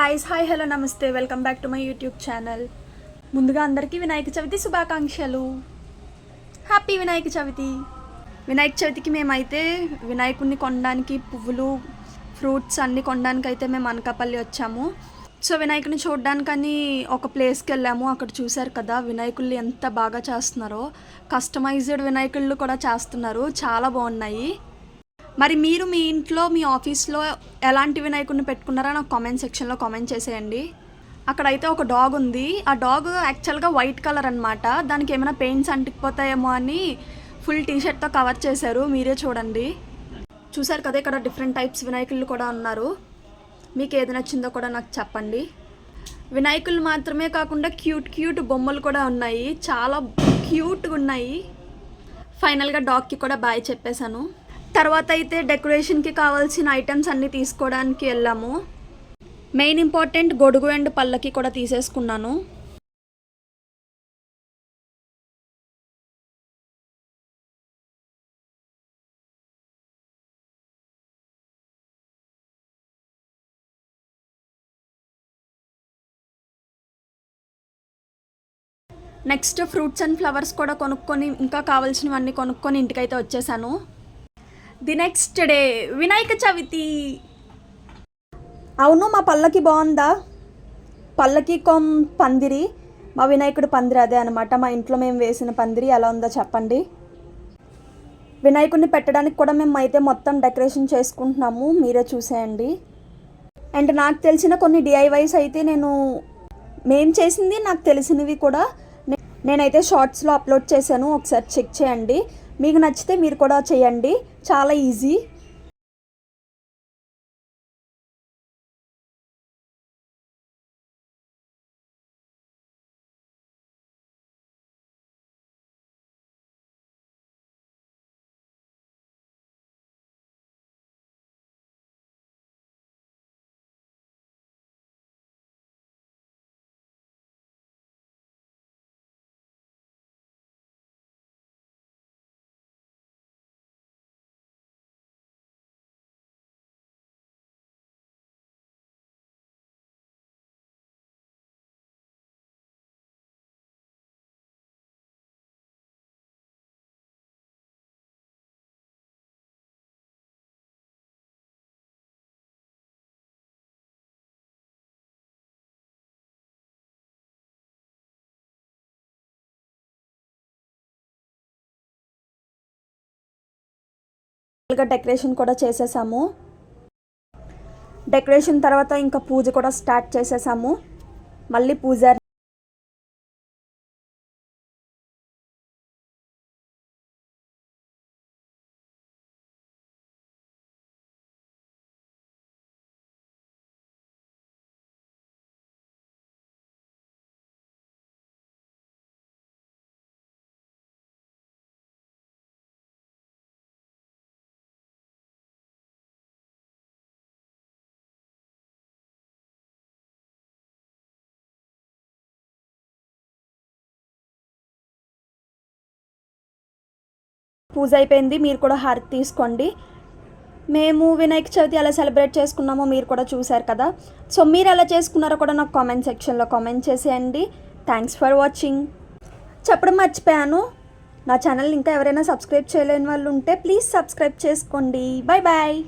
Guys, hi, hello, నమస్తే, welcome back to my YouTube channel. ముందుగా అందరికీ వినాయక చవితి శుభాకాంక్షలు. హ్యాపీ వినాయక చవితి. వినాయక చవితికి మేమైతే వినాయకుడిని కొనడానికి పువ్వులు, ఫ్రూట్స్ అన్నీ కొనడానికి అయితే మేము అనకాపల్లి వచ్చాము. సో వినాయకుడిని చూడడానికని ఒక ప్లేస్కి వెళ్ళాము. అక్కడ చూశారు కదా వినాయకుళ్ళు ఎంత బాగా చేస్తున్నారో. కస్టమైజ్డ్ వినాయకుళ్ళు కూడా చేస్తున్నారు, చాలా బాగున్నాయి. మరి మీరు మీ ఇంట్లో, మీ ఆఫీస్లో ఎలాంటి వినాయకుడిని పెట్టుకున్నారో నాకు కామెంట్ సెక్షన్లో కామెంట్ చేసేయండి. అక్కడైతే ఒక డాగ్ ఉంది. ఆ డాగ్ యాక్చువల్గా వైట్ కలర్ అనమాట. దానికి ఏమైనా పెయింట్స్ అంటికిపోతాయేమో అని ఫుల్ టీషర్ట్తో కవర్ చేశారు. మీరే చూడండి. చూసారు కదా, ఇక్కడ డిఫరెంట్ టైప్స్ వినాయకులు కూడా ఉన్నారు. మీకు ఏది నచ్చిందో కూడా నాకు చెప్పండి. వినాయకులు మాత్రమే కాకుండా క్యూట్ క్యూట్ బొమ్మలు కూడా ఉన్నాయి, చాలా క్యూట్గా ఉన్నాయి. ఫైనల్గా డాగ్కి కూడా బాయ్ చెప్పేశాను. తర్వాత అయితే డెకరేషన్కి కావాల్సిన ఐటమ్స్ అన్నీ తీసుకోవడానికి వెళ్ళాము. మెయిన్ ఇంపార్టెంట్ గొడుగు అండ్ పళ్ళకి కూడా తీసేసుకున్నాను. నెక్స్ట్ ఫ్రూట్స్ అండ్ ఫ్లవర్స్ కూడా కొనుక్కొని, ఇంకా కావాల్సినవన్నీ కొనుక్కొని ఇంటికైతే వచ్చేసాను. The next day Vinayaka Chavithi. అవును, మా పల్లకి బాగుందా? పల్లకి పందిరి, మా వినాయకుడు పందిరి అదే అనమాట. మా ఇంట్లో మేము వేసిన పందిరి ఎలా ఉందో చెప్పండి. వినాయకుడిని పెట్టడానికి కూడా మేము అయితే మొత్తం డెకరేషన్ చేసుకుంటున్నాము, మీరే చూసేయండి. అండ్ నాకు తెలిసిన కొన్ని డిఐవైస్ అయితే మేము చేసింది, నాకు తెలిసినవి కూడా నేనైతే షార్ట్స్లో అప్లోడ్ చేశాను, ఒకసారి చెక్ చేయండి. మీకు నచ్చితే మీరు కూడా చేయండి, చాలా ఈజీ. డెకరేషన్ కూడా చేసేసాము. డెకరేషన్ తర్వాత ఇంకా పూజ కూడా స్టార్ట్ చేసేసాము. మళ్ళీ పూజారి పూజ అయిపోయింది. మీరు కూడా హారతి తీసుకోండి. మేము వినాయక చవితి ఎలా సెలబ్రేట్ చేసుకున్నామో మీరు కూడా చూశారు కదా. సో మీరు ఎలా చేసుకున్నారో కూడా నాకు కామెంట్ సెక్షన్లో కామెంట్ చేసేయండి. Thanks for watching. చెప్పడం మర్చిపోయాను, నా ఛానల్ ఇంకా ఎవరైనా సబ్స్క్రైబ్ చేయలేని వాళ్ళు ఉంటే ప్లీజ్ సబ్స్క్రైబ్ చేసుకోండి. Bye bye.